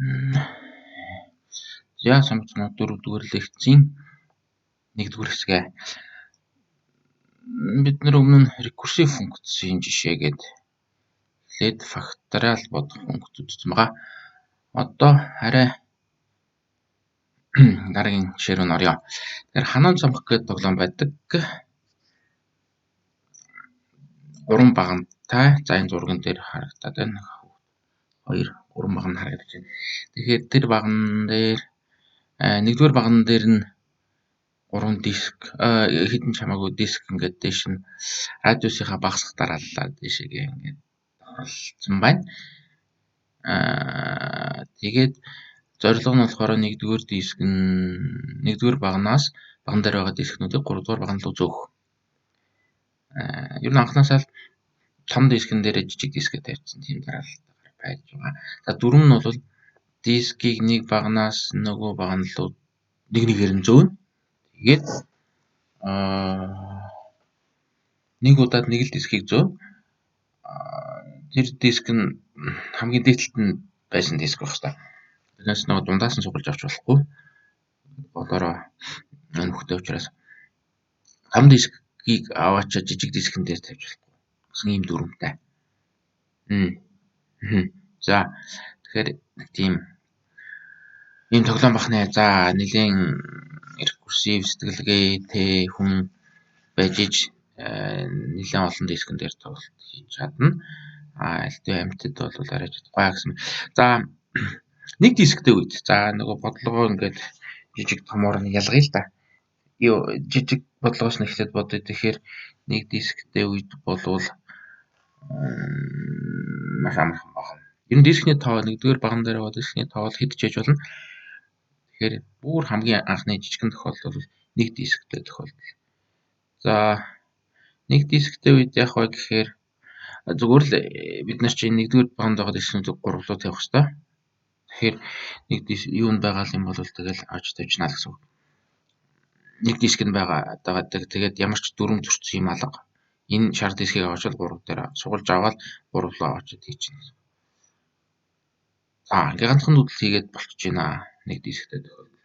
М, За сонгоцно 4-р лекцийн 1-р хэсгээ. Бид нэр өмнө нь рекурсив функцийн жишээгээд эхлээд факториал бодох функц үзсэн байгаа. Одоо арай дараагийн жишээ рүү орё. Тэгэхээр ханаан цамх гэдэг тоглоом байдаг. 3 багантай. За энэ зурган дээр харагдаад байна. 2, 3 баган харагдаж байна. Тэгэхээр тэр баган дээр 1-р баган дээр нь 3 диск хідэн чамаагүй диск ингээд дээш нь радиусынхаа багасгах дарааллаа дээшээгээ ингээд оролцсон байна. Тэгээд зорилго нь болохоор 1-р диск нь 1-р багнаас баган дээр байгаа дискнүүдийг 3-р баган руу зөөх. Ер нь анхнаасаа л том дискэн дээр жижиг дисгээ тавьчихсан тийм дараалтаар байж байгаа. За дөрөв нь бол дискийг нэг багнаас нөгөө баган руу нэгээр нь зөөнө. Тэгээд нэг удаад нэг л дискийг зөөнө. Тэр диск нь хамгийн дээдлэлт нь байсан диск байх хэрэгтэй. Тэрнээс нөгөө дундаас нь сугалж авч болохгүй. Болоороо энэ хөхтэй учраас том дискийг аваачаа жижиг дискэн дээр тавьж болохгүй. Гэсэн ийм дүрмтэй. За тэгэхээр тийм тоглоом бахнэ. За нэлийн рекурсив сэтгэлгээтэй хүн байж иж нэлээд олон дискэн дээр тоглолт хийж чадна. Элдв амьтад бол арай чадахгүй гэсэн. За нэг дисктэй үед за нөгөө бодлогоо ингээд жижиг томоор нь ялгая л да. Жижиг бодлогоос нь эхлээд бодъё. Тэгэхээр нэг дисктэй үед болвол маш амархан байна. Ер нь дискний тоо 1-р баган дээр байгаа дискний тоо хэд ч хийж болно. Тэгэхээр бүр хамгийн анхны жижигэн тохиолдол бол нэг дисктэй тохиолдол. За нэг дисктэй үед яг вэ гэхээр зүгээр л бид нар чинь 1-р баганд байгаа дискнүүдийг 3 руу тавих хэрэгтэй. Тэгэхээр нэг диск юунд байгаа юм бол тэгэл авч тавьчихна л гэсэн үг. Нэг диск нь байгаа. Тэгээд ямар ч дүрм төрсөн юм алга. Энэ шар дискийг аваад 3 дээр сугалж аваад 3 руу аваад хийчихнэ. За ингээ ганцхан нүдэл хийгээд болчихж байна. Нэг дисктэй тохиолдол.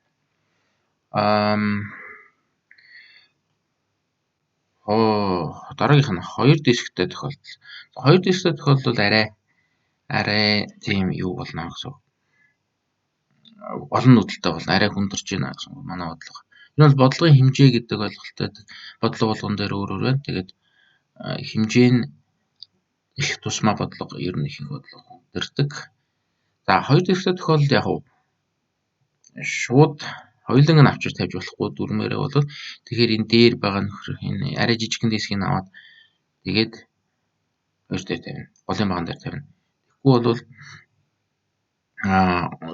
Дараагийнх нь 2 дисктэй тохиолдол. 2 дисктэй тохиолдол арай тийм юу болно гэсэн. Олон нүдэлтэй болно. Арай хүндэрч байна гэсэн манай бодлого. Энэ бол бодлогын хэмжээ гэдэг ойлголттой бодлого болгон дээр өөр байна. Тэгээд хэмжээ нь их тусмаа бодлого ер нь их бодлого хүндэрдэг. За 2 дисктэй тохиолдолд яг шууд хоёуланг нь авчир тавьж болохгүй дүрмээрээ бол тэгэхээр энэ дээр байгаа нөхөр энэ арай жижигхэн дискийг аваад тэгээд хоёр дээр тавина. Голын баган дээр тавина. Тэгэхгүй бол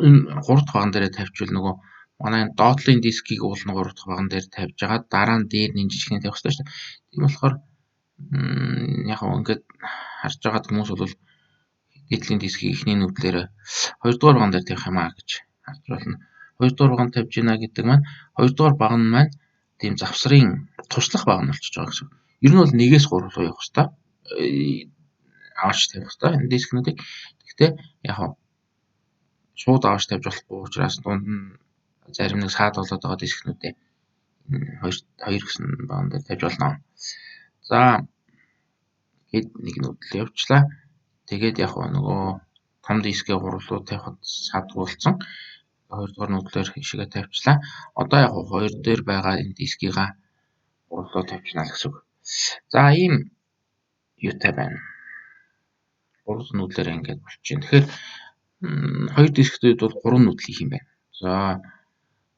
энэ 3 дахь баган дээр тавьчихвал нөгөө манай доотлын дискийг уулна 3 дахь баган дээр тавьж байгаа дараа нь дээр нь жижигхэн тавих хэрэгтэй шүү дээ. Тийм болохоор яг ингээд харж байгаа хүмүүс бол дээдлийн дискийг эхний нүдлээр 2 дугаар баган дээр тавих юм аа гэж харж байна. 2 дугаар баган тавьж гинэ гэдэг маань 2 дугаар баган маань тийм завсрын туслах баган болчихж байгаа гэсэн. Ер нь бол 1-ээс 3 руу явах хэрэгтэй. Аваач тавих хэрэгтэй энэ дискнүүдийг. Гэхдээ яг шууд аваач тавьж болохгүй учраас дунд нь зарим нэг саад болоод байгаа дискнүүдээ 2 гэсэн баган дээр тавьж болно. За гээд нэг нүдэл явуулчлаа. Тэгээд яг нөгөө том дискээ 3 руу тавихад садгуулсан. 2 дугаар нүдлээр хишгээ тавьчлаа. Одоо яг 2 дээр байгаа энэ дискийг 3 руу тавьчихна л гэсэн үг. За ийм юутай байна. 3 нүдлээр ингээд болчихно. Тэгэхээр 2 дисктэй үед бол 3 нүдэл хийх юм байна. За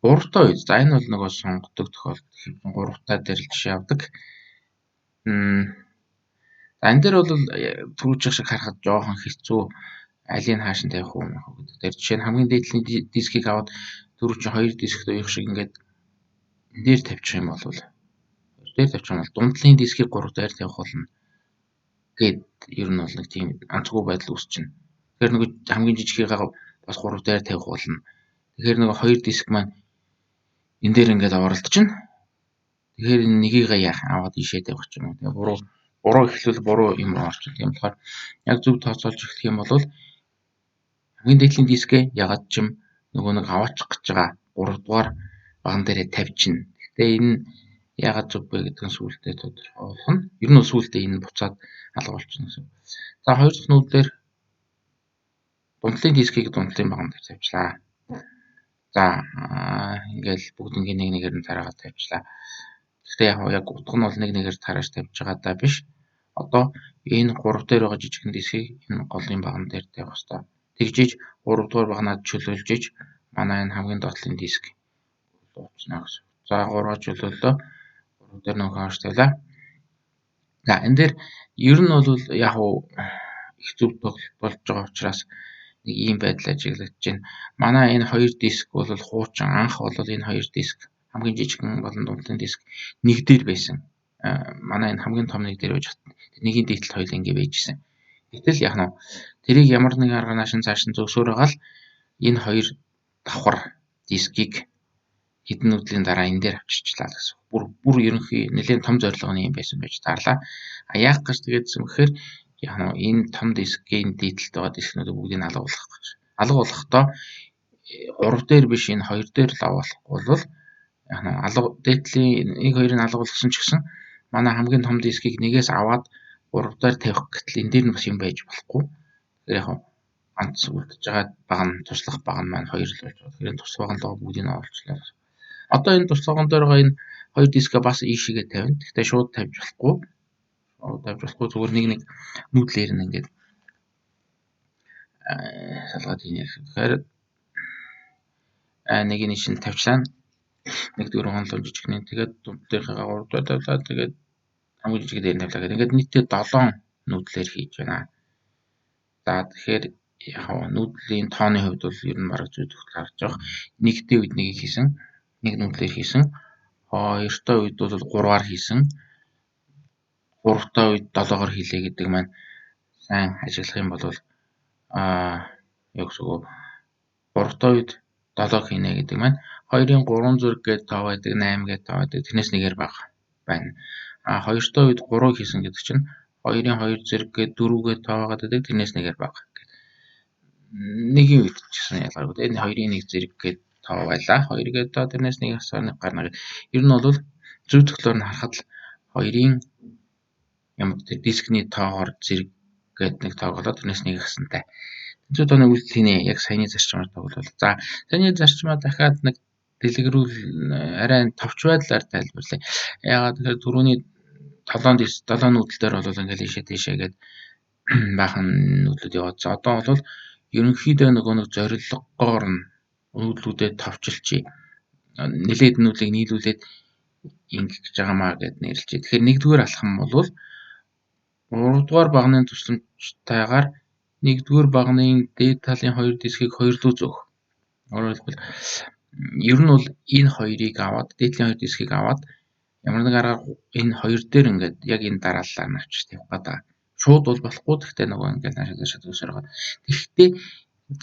3 дахь үед. За энэ бол нөгөө сонгодог тохиолдол. 3 таа дээр л жишээ авдаг. Энэ дээр бол түрүүчих шиг харахад жоохон хэцүү. Алийг хааш нь тавих уу гэдэг. Тэр жишээ нь хамгийн дээдлийн дискийг аваад түрүүчин 2 дисктэй уух шиг ингээд энэ дээр тавьчих юм бол дундлын дискийг 3 дээр тавих болно. Гэт ер нь бол нэг тийм онцгой байдал үүсчихнэ. Тэгэхээр нөгөө хамгийн жижигхийг бас 3 дээр тавих болно. Тэгэхээр нөгөө 2 диск маань энэ дээр ингээд оролдчихно. Тэгэхээр энэ нэгийг аваад ишээ тавих ч юм уу. Тэгээ буруу эхлүүл буруу юм орчих. Тийм болохоор яг зөв тооцоолж эхлэх юм бол хамгийн дээдлийн дискээ ягаад ч юм нөгөө нэг аваачих гэж байгаа 3 дугаар баган дээрээ тавьчихна. Гэхдээ энэ ягаад зүг бэ гэдэг нь сүүлдээ тодорхойлно. Ер нь бол сүүлдээ энэ буцаад алга болчихно гэсэн. За хоёр дахь нүүдлэр дундлын дискийг дундлын баган дээр тавьчлаа. За ингээл бүгднийг нэг нэгээр нь тараагаад тавьчлаа. Гэхдээ яг утга нь бол нэг нэгээр тарааж тавьж байгаа даа биш. Одоо энэ 3 дээр байгаа жижигхэн дискийг энэ голын баган дээр тавих хэрэгтэй. Тэгжиж 3 дугаар багнаад чөлөөлж иж манай энэ хамгийн доотлын диск дуусна гэсэн. За 3-аар чөлөөллөө. 3 дээр нөх хааш тавилаа. За энэ дээр ер нь бол яг их зөв болж байгаа учраас нэг ийм байдал ажиглагдаж байна. Манай энэ хоёр диск бол хуучин анх бол энэ хоёр диск хамгийн жижигхэн болон дундлын диск нэг дээр байсан. Манай энэ хамгийн том нэг дээр байж хат. Нэгийн дээдлэлт хоёул ингэ байжсэн. Гэтэл яг нь тэрийг ямар нэгэн арга наашин цааш нь зөвсөөр байгаа л энэ хоёр давхар дискийг хэдэн нүүдлийн дараа энэ дээр авчирчлаа гэсэн. Бүр ерөнхий нэлээд том зорилгоны юм байсан байж таарлаа. А яах гэж тэгээдсэн бэхээр яг нь энэ том дискийн дээдлэлт байгаа дискнүүдийг бүгдийг алга болгох гэж. Алга болгохдоо 3 дээр биш энэ 2 дээр л авахгүй бол яг нь алга дээдлийн нэг хоёрыг алга болгосон ч гэсэн манай хамгийн том дискийг нэгээс аваад 3 дээр тавих гэтэл энэ дээр нь бас юм байж болохгүй. Тэгэхээр яг ганц үлдэж байгаа баг нь туслах баг нь маань хоёр л болж байгаа. Тэгэхээр туслах баг нь л бүгдийг нь олчлаа. Одоо энэ туслахын дээр байгаа энэ хоёр дискээ бас ийшээгээ тавина. Гэхдээ шууд тавьж болохгүй. Зүгээр нэг нүүдлээр нь ингээд салгаад ийн яг. Тэгэхээр нэг нь шин тавьчлаа. Нэг дөрөв хонлон жижигнээ тэгээд дундынхаа 3 дахь тавлаа. Тэгээд хамгийн жижиг дээр нь тавлаа гэдэг. Ингээд нийтдээ 7 нүүдлээр хийж байна. За тэгэхээр яг нүүдлийн тооны хувьд бол ер нь бараг зүйдэх харж байгаа. Нэгдээ үед нэгийг хийсэн. Нэг нүүдлээр хийсэн. Хоёртой үед бол 3-аар хийсэн. 3-тай үед 7-оор хийлээ гэдэг маань сайн ажиглах юм бол яг зөв 3-тай үед 7 хийнэ гэдэг маань 2-ын 3 зэрэг гээд тоо байдаг, 8 гээд тоо байдаг. Тэрнээс нэгээр бага байна. 2-той үед 3 хийсэн гэдэг чинь 2-ын 2 зэрэг гээд 4 гээд тоо байдаг. Тэрнээс нэгээр бага. Нэгийн үед ч гэсэн ялгаагүй. Энэ 2-ын 1 зэрэг гээд тоо байлаа. 2 гээд тоо тэрнээс нэг асар нэг гарна. Ер нь бол зүй төглөөр нь харахад л 2-ын ямар тэр дискний тоогоор зэрэг гээд нэг тоглоод тэрнээс нэг асантай. Зүйд оны үйлдэл хийнэ. Яг саяны зарчмаар тоглол. За саяны зарчмаа дахиад нэг дэлгэрүүл арай товч байдлаар тайлбарлая. Яагаад тэгэхээр түрүүний 7 нүүдэл дээр бол ингээл ийшээ тийшээ гээд баахан нүүдлүүд яваадсан. Одоо бол ерөнхийдөө нэг зорилгоор нь нүүдлүүдэд товчилчий. Нэлээд нүүдлийг нийлүүлээд ингэх гэж байгаамаа гэд нэрлэлчээ. Тэгэхээр нэгдүгээр алхам бол 3 дугаар багны тусламжтайгаар 1-р багны дээд талын 2 дискийг хоёрлоо зөөх. Өөрөөр хэлбэл ер нь бол энэ хоёрыг аваад дээдлийн 2 дискийг аваад ямар нэг аргаар энэ хоёр дээр ингээд яг энэ дарааллаар нь авчиж тавих гэдэг. Шууд бол болохгүй. Гэхдээ нөгөө ингээд наашаа төсөр байгаа. Тэгэхдээ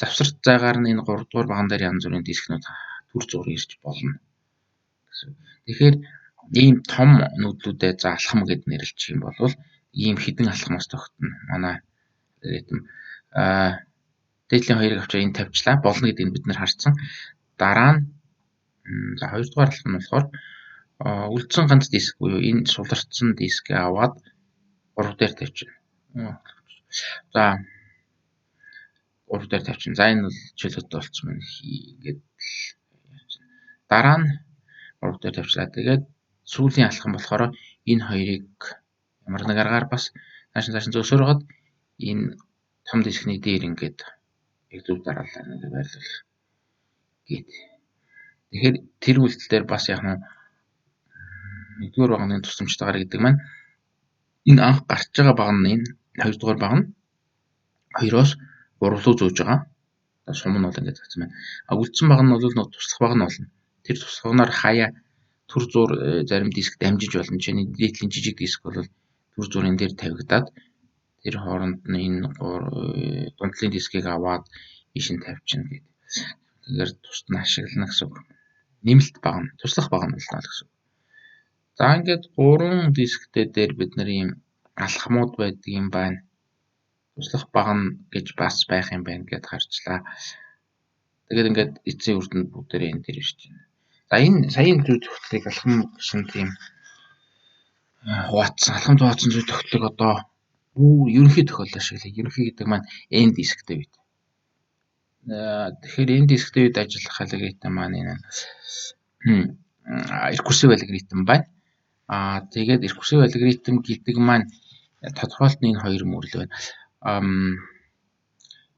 завсарт зайгаар нь энэ 3 дугаар баган дээр янз бүрийн дискнүүд төр зур ирж болно. Тэгэхээр ийм том нүүдлүүдэд за алхам гэд нэрлэж юм бол ийм хідэн алхмаас тогтно. Манай хэрэм дээдлийн хоёрыг авчаа энэ тавьчлаа. Болно гэдгийг бид нар харсан. Дараа нь за 2 дугаар алхам нь болохоор үлдсэн ганц диск буюу энэ суларчсан дискээ аваад 3 дээр тавьчихна. За 3 дээр тавьчихна. За энэ бол чөлөөтэй болцсон байна хийгээд явчихна. Дараа нь 3 дээр тавьчлаа. Тэгээд сүүлийн алхам болохоор энэ хоёрыг ямар нэг аргаар бас нааш зөвсөөрөөд энэ том дискний дээр ингээд яг зөв дараалал нэг байрлуулах гээд. Тэгэхээр тэр үйлдэл дээр бас яг нь 1-р багны тусламжтайгаар гэдэг маань энэ анх гарч байгаа баг нь энэ 2 дугаар баг нь 2-оос 3 руу зөөж байгаа. Сум нь бол ингээд загсан байна. Үлдсэн баг нь бол туслах баг нь болно. Тэр туслахнаар хаяа төр зур зарим диск дамжиж болно. Жишээний дээдлийн жижиг диск бол төр зурын дээр тавигдаад тэр хооронд нь энэ дундлын дискийг аваад ийш нь тавьчихна гэдэг. Тэгэхээр тусна ашиглана гэсэн үг. Нэмэлт баг нь туслах баг нь болно гэсэн. За ингээд 3 дисктэй дээр бид нар ийм алхмууд байдаг юм байна. туслах багна гэж бас байх юм байна гэд харчлаа. Тэгээд ингээд эцсийн үр дүнд бүгдээрээ энэ дээр ирж байна. За энэ саяын зүй тогтолыг алхам гэсэн тийм алхамд хуваацсан зүй тогтолыг одоо ерөнхий тохиолдол ашиглая. Ерөнхий гэдэг маань n дисктэй үед. Тэгэхээр n дисктэй үед ажиллах алгоритм маань энэ рекурсив алгоритм байна. Тэгээд рекурсив алгоритм гэдэг маань тодорхойлолт нь энэ хоёр мөрөл байна.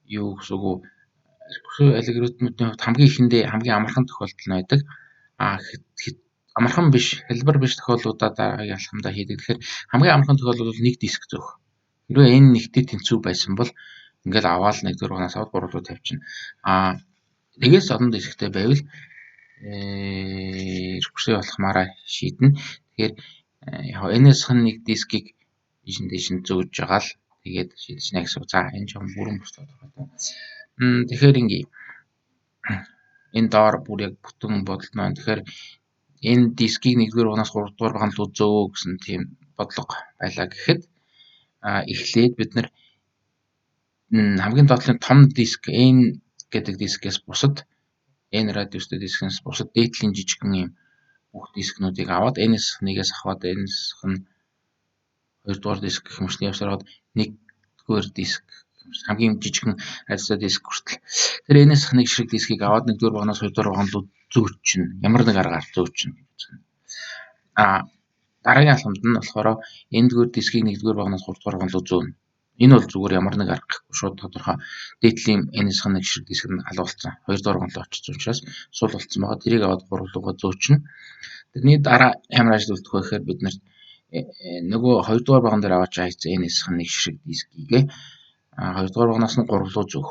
Юу гэсэн үг вэ? Рекурсив алгоритмуудын хувьд хамгийн ихэндээ хамгийн амархан тохиолдол нь байдаг. Амархан биш, хялбар биш тохиолдлуудаа дараагийн алхамдаа хийдэг. Тэгэхээр хамгийн амархан тохиолдол бол нэг диск зөөх. Хэрвээ энэ нэгтэй тэнцүү байсан бол ингээл аваад нэгдүгээр багнаас аваад гурав руу тавьчихна. Тэгээс олон дисктэй байвал рекурсив алхмаараа шийднэ. Тэгэхээр яг n-ийн 1 дискийг дэш нь зөөж байгаа л тэгээд шийдчихнэ гэсэн үг. За энэ ч юм бүрэн бус тодорхой. Тэгэхээр ингээ энэ доор бүр яг бүтэн бодолд маань тэгэхээр энэ дискийг 1-р багнаас 3-р багт руу зөөө гэсэн тийм бодлого байлаа гэхэд эхлээд бид нар хамгийн доотлын том диск n гэдэг дискээс бусад n радиустай дискээс бусад дээдлийн жижигхэн юм бүх дискнуудыг аваад n-ээс 1-ээс аваад n-ээс 2-р диск хэмжээний явсаар аваад 1-р диск хамгийн жижигхэн радиустай диск хүртэл тэр n-ээс 1 ширхэг дискийг аваад 1-р багнаас 2-р багт руу зөөчихнө. Ямар нэг аргаар зөөчихнө. Дараагийн алхамд нь болохоор n-р дискийг 1-р багнаас 3-р багт руу зөөнө. Энэ бол зүгээр ямар нэг арга гэхгүй шууд тодорхой дээдлийн n-ээс 1 ширхэг диск нь алуулсан. 2-р багт очсон учраас сул болцсон байгаа. Тэрийг аваад 3 руугаа зөөчихнө. Тэрний дараа ямар ажиллах вэ гэхээр бид нар нөгөө 2-р баган дээр аваач хайцсан n-ээс 1 ширхэг дискийг 2-р багнаас нь 3 руу зөөх.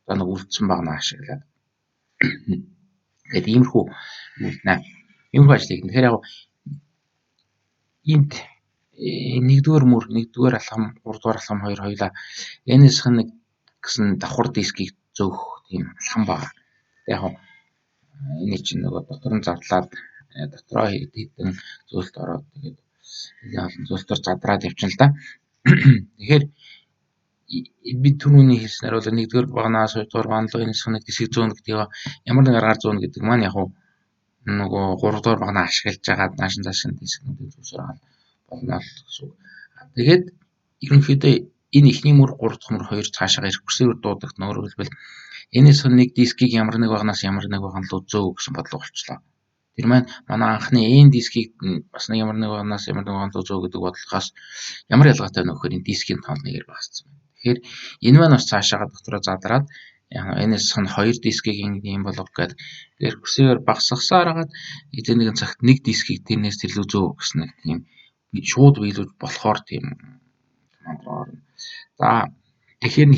За нэг үлдсэн багнаа ашиглаад. Тэгээд иймэрхүү үлднэ. Иймэрхүү ажлыг. Тэгэхээр яг энд 1-р мөр, 1-р алхам, 3-р алхам хоёр хоёлаа n-ээс 1 гэсэн давхар дискийг зөөх тийм алхам байна. Яг энэ чинь нөгөө дотор нь задлаад дотроо хэдэн зүйлд ороод тэгээд олон зүйлтөр задраад явчихна л да. Тэгэхээр би түрүүний хэлснээр бол 1-р багнаас 2-р баган руу n-ээс 1 диск зөөнө гэдгийг ямар нэг аргаар зөөнө гэдэг маань яг нөгөө 3-р багнаа ашиглаж байгаа наашин цаашин дискнүүдийг зөөсөөр болно гэсэн үг. Тэгээд ерөнхийдөө энэ ихний мөр 3 дахь мөр 2 цаашаа рекурсивээр дуудагт өөрөөр хэлбэл n-ээс 1 дискийг ямар нэг багнаас ямар нэг баган руу зөö гэсэн бодлого болчихлоо. Тэр маань манай анхны n дискийг бас нэг ямар нэг багнаас ямар нэг баган руу зөö гэдэг бодлогоос ямар ялгаатай вэ гэхээр энэ дискийн тоонд нэгээр багассан байна. Тэгэхээр энэ маань бас цаашаа дотроо задраад n-ээс 2 дискийг ийм болгох гэдэг рекурсивээр багасгасаар хагаад эзэн нэгэн цагт нэг дискийг тэрнээс тэрлүү зөö гэсэн нэг тийм шууд биелүүлж болохоор тийм команд руу орно. За тэгэхээр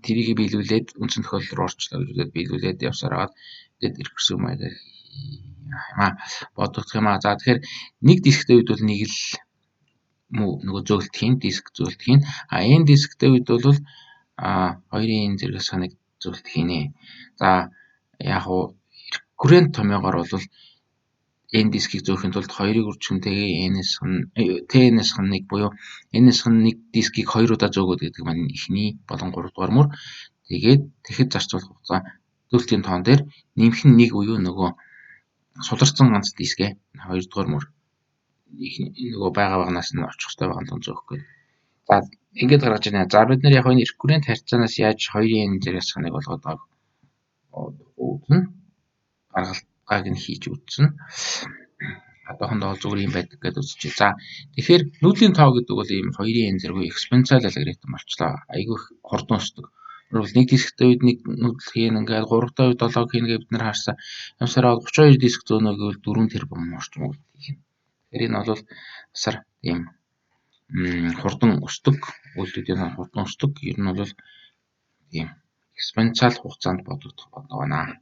тэрийг биелүүлээд үндсэн тохиолдол руу орчлоо гэж биелүүлээд явсаар хагаад тэгээд рекурсив маягаар бодогдох юм аа. За тэгэхээр нэг дисктэй үед бол нэг л нөгөө зөөлт хийн, диск зөөлт хийн. Энэ дисктэй үед бол хоёрын зэрэгс нэг зөөлт хийнэ. За яг рекуррент томьёогоор бол n дискийг зөөхийн тулд 2-ыг үржихэнтэйгээ n-ээс 1 буюу n-ээс 1 дискийг 2 удаа зөөгөөд гэдэг маань эхний болон 3-р мөр. Тэгээд тэгэхэд зарцуулах хугацаа зөөлтийн тоон дээр нэмэх нь 1 буюу нөгөө суларсан ганц дискээ 2-р мөр нөгөө байгаа багнаас нь очих хөстэй баган руу зөөх гэдэг. За ингээд гаргаж байна. За бид нар яг энэ рекуррент харьцаанаас яаж 2-ын n зэрэгс 1 болгоод байгааг үүснэ. Гаргалтайг нь хийж үзсэн. Одоохондоо зүгээр юм байдаг гэж үзчихье. За тэгэхээр нүүдлийн тоо гэдэг бол ийм 2-ын n зэрэг экспоненциал алгоритм болчлоо. Айгүй хурдан өсдөг. Өөрөөр нэг дисктэй үед нэг нүүдэл хийн ингээд 3-тай үед 7 хийн гэж бид нар харсан. Ямсараа 32 диск зөөнө гэвэл 4 тэрбум орчим үед хийн. Тэгэхээр энэ бол басар ийм хурдан өсдөг. Үйлдэлүүдийн хурдан өсдөг. Ер нь бол ийм экспоненциал хугацаанд бодогдох бодлого байна.